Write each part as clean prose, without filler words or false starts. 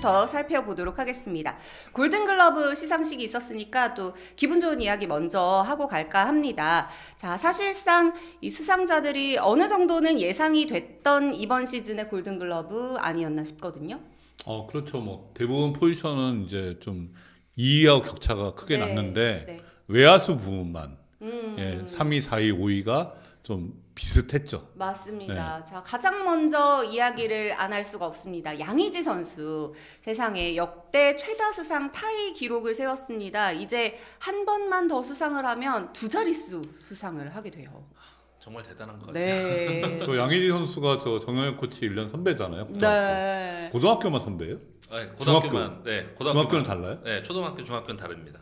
이야기부터 살펴보도록 하겠습니다. 골든글러브 시상식이 있었으니까 또 기분 좋은 이야기 먼저 하고 갈까 합니다. 자, 사실상 이 수상자들이 어느 정도는 예상이 됐던 이번 시즌의 골든글러브 아니었나 싶거든요. 그렇죠. 뭐 대부분 포지션은 이제 좀 2위하고 격차가 크게 났는데 네. 외야수 부분만 3위, 4위, 5위가 좀 비슷했죠. 맞습니다. 네. 자, 가장 먼저 이야기를 안 할 수가 없습니다. 양의지 선수 세상에 역대 최다 수상 타이 기록을 세웠습니다. 이제 한 번만 더 수상을 하면 두 자릿수 수상을 하게 돼요. 정말 대단한 것 같아요. 네. 저 양의지 선수가 저 정영혁 코치 1년 선배잖아요. 고등학교. 네. 고등학교만 선배예요? 네, 고등학교만. 네, 중학교는 달라요? 네, 초등학교, 중학교는 다릅니다.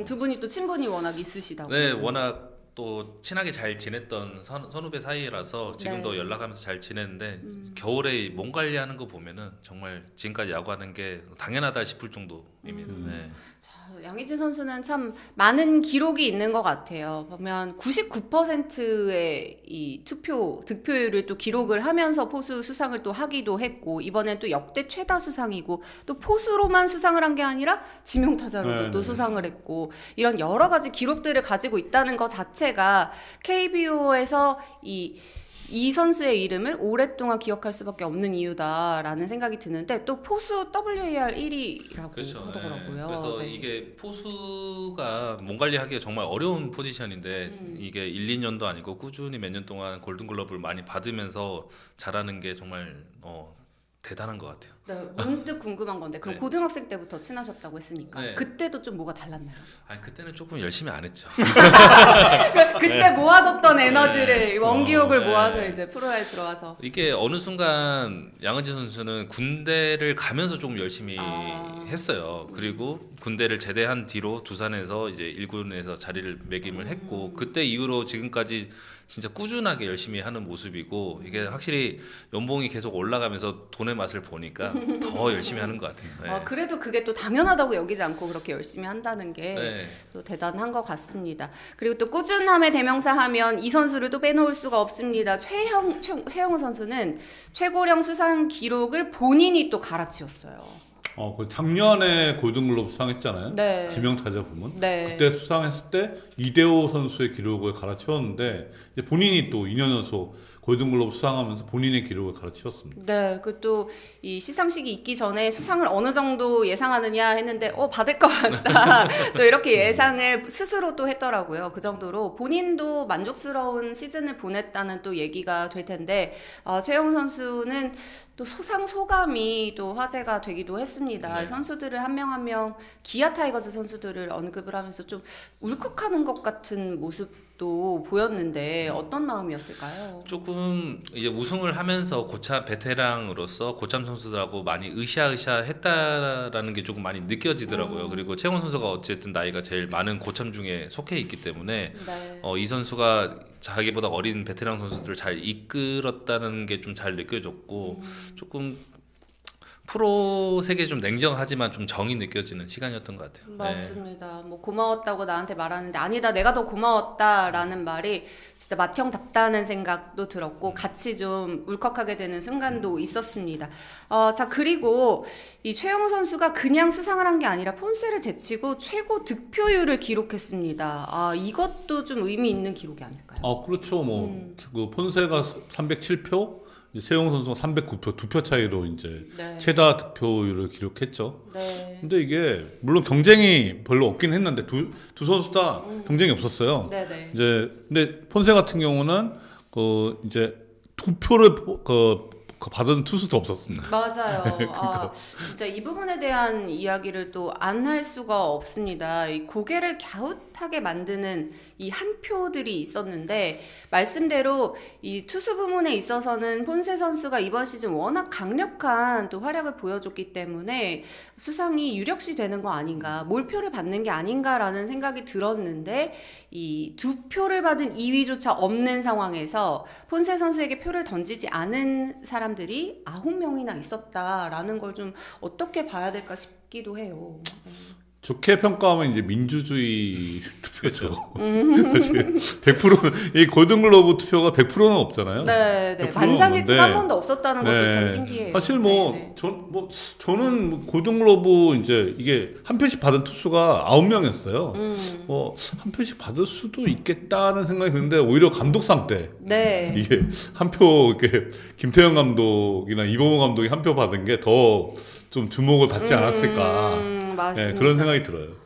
두 분이 또 친분이 워낙 있으시다고. 네, 워낙 또 친하게 잘 지냈던 선후배 사이라서 지금도 네. 연락하면서 잘 지내는데 겨울에 몸 관리하는 거 보면은 정말 지금까지 야구하는 게 당연하다 싶을 정도입니다. 네. 자, 양의지 선수는 참 많은 기록이 있는 것 같아요. 보면 99%의 이 득표율을 또 기록을 하면서 포수 수상을 또 하기도 했고, 이번엔 또 역대 최다 수상이고, 또 포수로만 수상을 한 게 아니라 지명타자로도 또 수상을 했고, 이런 여러 가지 기록들을 가지고 있다는 것 자체가 KBO에서 이 선수의 이름을 오랫동안 기억할 수밖에 없는 이유다라는 생각이 드는데, 또 포수 WAR 1위라고 그렇죠. 하더라고요. 네. 그래서 네. 이게 포수가 몸 관리하기가 정말 어려운 포지션인데 이게 1, 2년도 아니고 꾸준히 몇 년 동안 골든글러브를 많이 받으면서 잘하는 게 정말 대단한 것 같아요. 네, 문득 궁금한 건데, 그럼 네. 고등학생 때부터 친하셨다고 했으니까 네. 그때도 좀 뭐가 달랐나요? 아니 그때는 조금 열심히 안 했죠. 그때 모아뒀던 에너지를 원기옥을 네. 모아서 이제 프로에 들어와서. 이게 어느 순간 양은지 선수는 군대를 가면서 조금 열심히 했어요. 그리고 군대를 제대한 뒤로 두산에서 이제 1군에서 자리를 매김을 했고, 그때 이후로 지금까지 진짜 꾸준하게 열심히 하는 모습이고, 이게 확실히 연봉이 계속 올라가면서 돈의 맛을 보니까 더 열심히 하는 것 같아요. 네. 그래도 그게 또 당연하다고 여기지 않고 그렇게 열심히 한다는 게 네. 또 대단한 것 같습니다. 그리고 또 꾸준함의 대명사 하면 이 선수를 또 빼놓을 수가 없습니다. 최영우 선수는 최고령 수상 기록을 본인이 또 갈아치웠어요. 그 작년에 골든글러브 수상했잖아요. 네. 지명타자 부문. 네. 그때 수상했을 때 이대호 선수의 기록을 갈아치웠는데, 이제 본인이 또 2년 연속 골든글러브 수상하면서 본인의 기록을 갈아치웠습니다. 네, 그 또 이 시상식이 있기 전에 수상을 어느 정도 예상하느냐 했는데 받을 것 같다. 또 이렇게 예상을 스스로 또 했더라고요. 그 정도로 본인도 만족스러운 시즌을 보냈다는 또 얘기가 될 텐데, 최영우 선수는 또 수상 소감이 또 화제가 되기도 했습니다. 네. 선수들을 한 명 한 명 기아 타이거즈 선수들을 언급을 하면서 좀 울컥하는 것 같은 모습도 보였는데 어떤 마음이었을까요? 조금 이제 우승을 하면서 고참 베테랑으로서 고참 선수들하고 많이 으쌰으쌰 했다라는 게 조금 많이 느껴지더라고요. 그리고 최영훈 선수가 어쨌든 나이가 제일 많은 고참 중에 속해 있기 때문에 네. 이 선수가 자기보다 어린 베테랑 선수들을 잘 이끌었다는 게 좀 잘 느껴졌고, 조금 프로 세계 좀 냉정하지만 좀 정이 느껴지는 시간이었던 것 같아요. 맞습니다. 뭐 고마웠다고 나한테 말하는데 아니다 내가 더 고마웠다라는 말이 진짜 맏형답다는 생각도 들었고 같이 좀 울컥하게 되는 순간도 있었습니다. 자, 그리고 이 최영우 선수가 그냥 수상을 한 게 아니라 폰세를 제치고 최고 득표율을 기록했습니다. 이것도 좀 의미 있는 기록이 아닐까요? 그렇죠. 그 폰세가 307표, 최영우 선수가 309표, 2표 차이로 이제 네. 최다 득표율을 기록했죠. 네. 근데 이게 물론 경쟁이 별로 없긴 했는데 두 선수 다 경쟁이 없었어요. 네네. 이제 근데 폰세 같은 경우는 이제 2표를 받은 투수도 없었습니다. 맞아요. 그러니까. 진짜 이 부분에 대한 이야기를 또 안 할 수가 없습니다. 이 고개를 갸웃하게 만드는 이 한 표들이 있었는데, 말씀대로 이 투수 부문에 있어서는 폰세 선수가 이번 시즌 워낙 강력한 또 활약을 보여줬기 때문에 수상이 유력시 되는 거 아닌가, 몰표를 받는 게 아닌가라는 생각이 들었는데, 이 2표를 받은 2위조차 없는 상황에서 폰세 선수에게 표를 던지지 않은 사람들이 9명이나 있었다라는 걸 좀 어떻게 봐야 될까 싶기도 해요. 좋게 평가하면 이제 민주주의 투표죠. 100%이 골든글러브 투표가 100%는 없잖아요. 네, 네. 100% 만장일치가 한 없는데, 번도 없었다는 것도 네. 참 신기해요. 사실 네, 네. 저는 골든글러브 이제 이게 한 표씩 받은 투수가 9명이었어요. 한 표씩 받을 수도 있겠다는 생각이 드는데 오히려 감독상 때 네. 이게 한 표 이렇게 김태형 감독이나 이범호 감독이 한 표 받은 게 더 좀 주목을 받지 않았을까. 맞습니다. 네, 그런 생각이 들어요.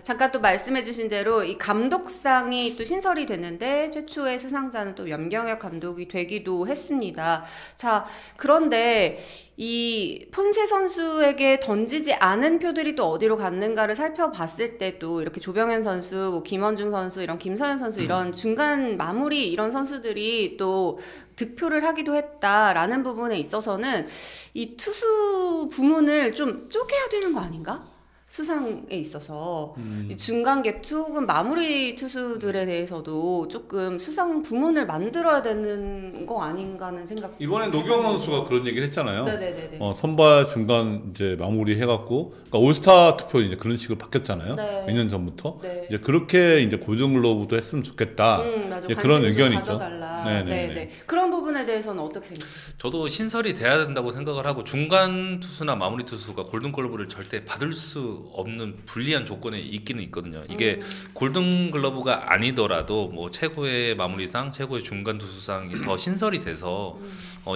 잠깐 또 말씀해주신 대로 이 감독상이 또 신설이 됐는데 최초의 수상자는 또 염경엽 감독이 되기도 했습니다. 자, 그런데 이 폰세 선수에게 던지지 않은 표들이 또 어디로 갔는가를 살펴봤을 때 또 이렇게 조병현 선수, 뭐 김원중 선수, 이런 김서현 선수 이런 중간 마무리 이런 선수들이 또 득표를 하기도 했다라는 부분에 있어서는 이 투수 부문을 좀 쪼개야 되는 거 아닌가? 수상에 있어서 이 중간 개투 혹은 마무리 투수들에 대해서도 조금 수상 부문을 만들어야 되는 거 아닌가 하는 생각. 이번에 노경원 선수가 그런 얘기를 했잖아요. 네네네. 선발 중간 이제 마무리 해갖고, 그러니까 올스타 투표 이제 그런 식으로 바뀌었잖아요. 네. 몇 년 전부터. 네. 이제 그렇게 이제 골든글러브도 했으면 좋겠다. 맞아. 이제 그런 관심을 좀 의견이 있죠. 가져달라. 네네네. 네네. 그런 부분에 대해서는 어떻게 생각하세요? 저도 신설이 돼야 된다고 생각을 하고 중간 투수나 마무리 투수가 골든글러브를 절대 받을 수 없는 불리한 조건에 있기는 있거든요. 이게 골든글러브가 아니더라도 뭐 최고의 마무리상, 최고의 중간 투수상이 더 신설이 돼서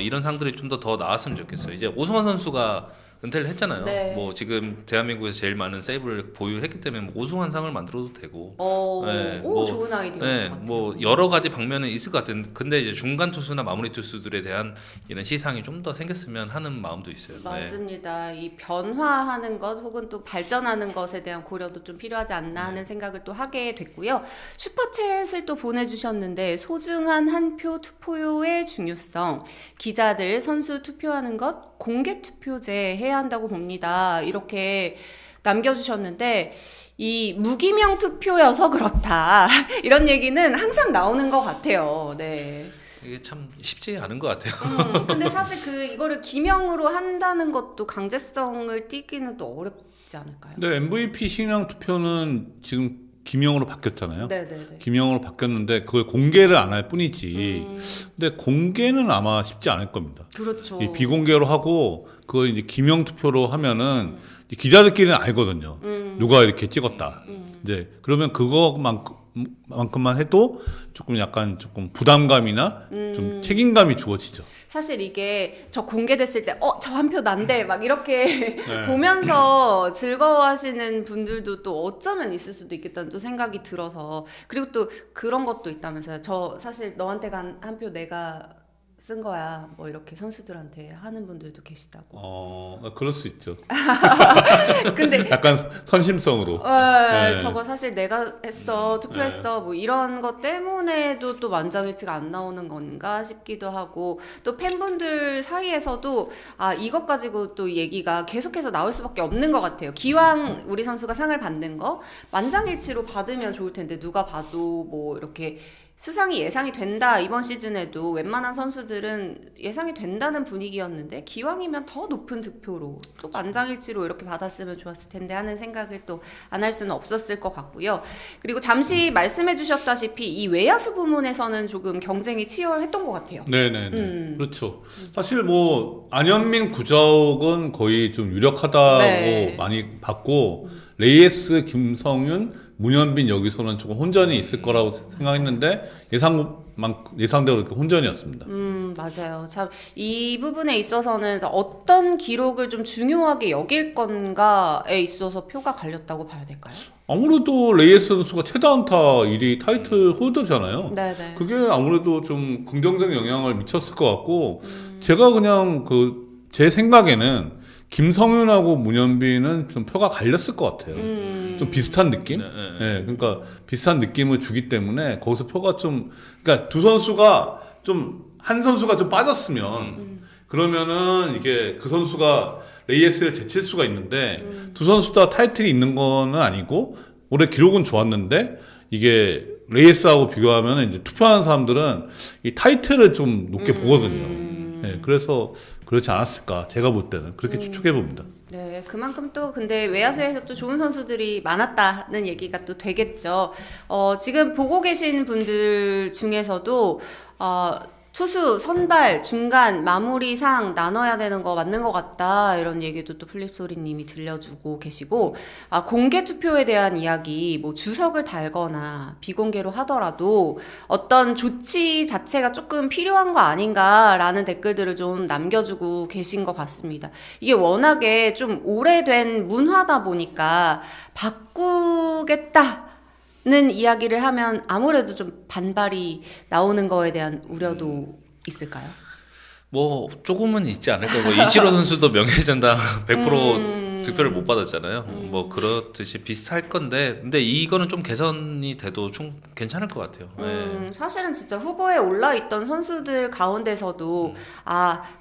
이런 상들이 좀 더 나왔으면 좋겠어요. 이제 오승환 선수가 은퇴를 했잖아요. 네. 뭐 지금 대한민국에서 제일 많은 세이브를 보유했기 때문에 뭐 오승환상을 만들어도 되고. 네, 오, 좋은 아이디어. 네, 뭐 여러 가지 방면은 있을 것 같은. 근데 이제 중간 투수나 마무리 투수들에 대한 이런 시상이 좀 더 생겼으면 하는 마음도 있어요. 맞습니다. 이 변화하는 것 혹은 또 발전하는 것에 대한 고려도 좀 필요하지 않나 하는 생각을 또 하게 됐고요. 슈퍼챗을 또 보내주셨는데 소중한 한 표 투표의 중요성, 기자들 선수 투표하는 것 공개 투표제 해야 한다고 봅니다. 이렇게 남겨주셨는데 이 무기명 투표여서 그렇다 이런 얘기는 항상 나오는 것 같아요. 네. 이게 참 쉽지 않은 것 같아요. 근데 사실 이거를 기명으로 한다는 것도 강제성을 띠기는 또 어렵지 않을까요? 근데 MVP 신형 투표는 지금 기명으로 바뀌었잖아요. 네네네. 기명으로 바뀌었는데 그걸 공개를 안 할 뿐이지. 근데 공개는 아마 쉽지 않을 겁니다. 그렇죠. 이 비공개로 하고 그걸 이제 기명 투표로 하면은 기자들끼리는 알거든요. 누가 이렇게 찍었다. 이제 그러면 그거만큼만 해도 조금 약간 조금 부담감이나 좀 책임감이 주어지죠. 사실 이게 저 공개됐을 때 저 한 표 난데 막 이렇게 네. 보면서 즐거워하시는 분들도 또 어쩌면 있을 수도 있겠다는 또 생각이 들어서 그리고 또 그런 것도 있다면서요. 저 사실 너한테 간 한 표 내가 쓴 거야. 뭐 이렇게 선수들한테 하는 분들도 계시다고. 그럴 수 있죠. 근데 약간 선심성으로. 네. 저거 사실 내가 했어, 투표했어, 뭐 이런 것 때문에도 또 만장일치가 안 나오는 건가 싶기도 하고 또 팬분들 사이에서도 이것 가지고 또 얘기가 계속해서 나올 수밖에 없는 것 같아요. 기왕 우리 선수가 상을 받는 거 만장일치로 받으면 좋을 텐데 누가 봐도 뭐 이렇게 수상이 예상이 된다. 이번 시즌에도 웬만한 선수들은 예상이 된다는 분위기였는데 기왕이면 더 높은 득표로 또 만장일치로 이렇게 받았으면 좋았을 텐데 하는 생각을 또 안 할 수는 없었을 것 같고요. 그리고 잠시 말씀해 주셨다시피 이 외야수 부문에서는 조금 경쟁이 치열했던 것 같아요. 네네네. 그렇죠. 사실 뭐 안현민, 구자욱은 거의 좀 유력하다고 네. 많이 봤고 레이에스, 김성윤, 문현빈 여기서는 조금 혼전이 있을 거라고 생각했는데 예상대로 이렇게 혼전이었습니다. 맞아요. 참 이 부분에 있어서는 어떤 기록을 좀 중요하게 여길 건가에 있어서 표가 갈렸다고 봐야 될까요? 아무래도 레이에스 선수가 최다 안타 1위 타이틀 홀더잖아요. 네네. 그게 아무래도 좀 긍정적인 영향을 미쳤을 것 같고 제가 그냥 제 생각에는 김성윤하고 문현빈은 좀 표가 갈렸을 것 같아요. 좀 비슷한 느낌? 네, 그러니까 비슷한 느낌을 주기 때문에 거기서 표가 좀, 그러니까 두 선수가 좀, 한 선수가 좀 빠졌으면, 그러면은 이게 그 선수가 레이에스를 제칠 수가 있는데, 두 선수 다 타이틀이 있는 거는 아니고, 올해 기록은 좋았는데, 이게 레이에스하고 비교하면 이제 투표하는 사람들은 이 타이틀을 좀 높게 보거든요. 네, 그래서 그렇지 않았을까 제가 볼 때는 그렇게 추측해 봅니다. 네, 그만큼 또 근데 외야수에서 또 좋은 선수들이 많았다는 얘기가 또 되겠죠. 지금 보고 계신 분들 중에서도 투수, 선발, 중간, 마무리상 나눠야 되는 거 맞는 것 같다 이런 얘기도 또 플립소리님이 들려주고 계시고 공개 투표에 대한 이야기 뭐 주석을 달거나 비공개로 하더라도 어떤 조치 자체가 조금 필요한 거 아닌가라는 댓글들을 좀 남겨주고 계신 것 같습니다. 이게 워낙에 좀 오래된 문화다 보니까 바꾸겠다 는 이야기를 하면 아무래도 좀 반발이 나오는 거에 대한 우려도 있을까요? 뭐 조금은 있지 않을까. 뭐 이치로 선수도 명예전당 100% 득표를 못 받았잖아요. 뭐 그렇듯이 비슷할 건데, 근데 이거는 좀 개선이 돼도 괜찮을 것 같아요. 네. 사실은 진짜 후보에 올라있던 선수들 가운데서도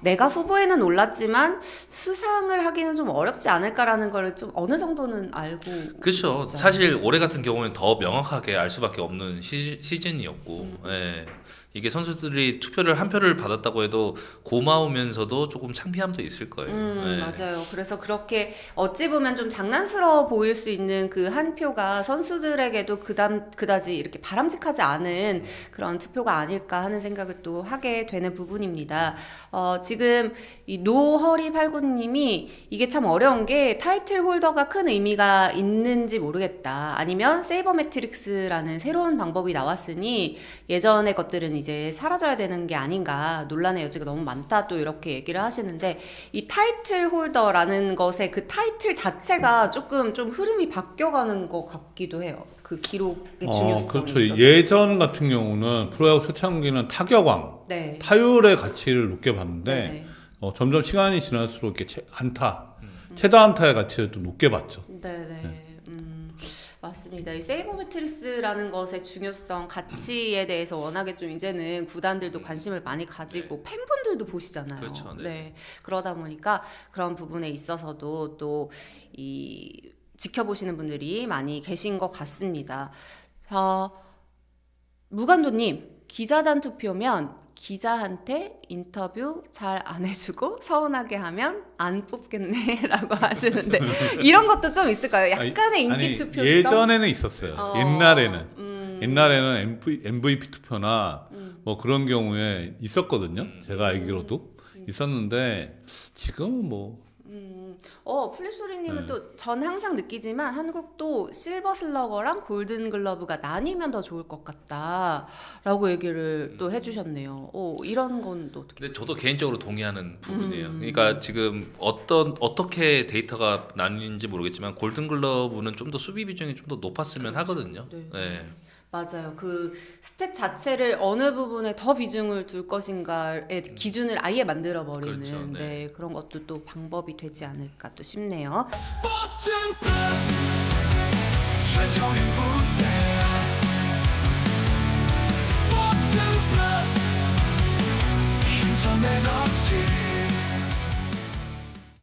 내가 후보에는 올랐지만 수상을 하기는 좀 어렵지 않을까라는 걸 좀 어느 정도는 알고 그렇죠. 있잖아요. 사실 올해 같은 경우는 더 명확하게 알 수밖에 없는 시즌이었고, 예. 이게 선수들이 투표를 한 표를 받았다고 해도 고마우면서도 조금 창피함도 있을 거예요. 예. 맞아요. 그래서 그렇게 어찌 보면 좀 장난스러워 보일 수 있는 그 한 표가 선수들에게도 그다지 이렇게 바람직하지 않은 그런 투표가 아닐까 하는 생각을 또 하게 되는 부분입니다. 지금 이 노허리89님이 이게 참 어려운 게 타이틀 홀더가 큰 의미가 있는지 모르겠다. 아니면 세이버 매트릭스라는 새로운 방법이 나왔으니 예전의 것들은 이제 사라져야 되는 게 아닌가, 논란의 여지가 너무 많다 또 이렇게 얘기를 하시는데, 이 타이틀 홀더라는 것의 그 타이틀 자체가 조금 좀 흐름이 바뀌어가는 것 같기도 해요. 그 기록의 중요성이 그렇죠. 있어서. 예전 같은 경우는 프로야구 초창기는 타격왕, 네. 타율의 가치를 높게 봤는데 네. 점점 시간이 지날수록 이렇게 최다 안타의 가치를 또 높게 봤죠. 네네. 맞습니다. 이 세이버 매트릭스라는 것의 중요성, 가치에 대해서 워낙에 좀 이제는 구단들도 관심을 많이 가지고 팬분들도 보시잖아요. 그렇죠. 네. 네. 그러다 보니까 그런 부분에 있어서도 또 이 지켜보시는 분들이 많이 계신 것 같습니다. 무간도님, 기자단 투표면 기자한테 인터뷰 잘 안 해주고 서운하게 하면 안 뽑겠네라고 하시는데 이런 것도 좀 있을까요? 약간의 인기 투표성? 예전에는 있었어요. 옛날에는 MVP 투표나 뭐 그런 경우에 있었거든요. 제가 알기로도 있었는데 지금은 뭐 플립소리님은 또 전 항상 느끼지만 한국도 실버 슬러거랑 골든 글러브가 나뉘면 더 좋을 것 같다라고 얘기를 또 해주셨네요. 이런 건 또 어떻게? 근데 저도 개인적으로 동의하는 부분이에요. 그러니까 지금 어떻게 데이터가 나뉘는지 모르겠지만 골든글러브는 좀 더 수비 비중이 좀 더 높았으면 하거든요. 네. 네. 맞아요. 그 스탯 자체를 어느 부분에 더 비중을 둘 것인가의 기준을 아예 만들어 버리는 그렇죠, 네. 그런 것도 또 방법이 되지 않을까 또 싶네요. 스포츠는 플러스 한정의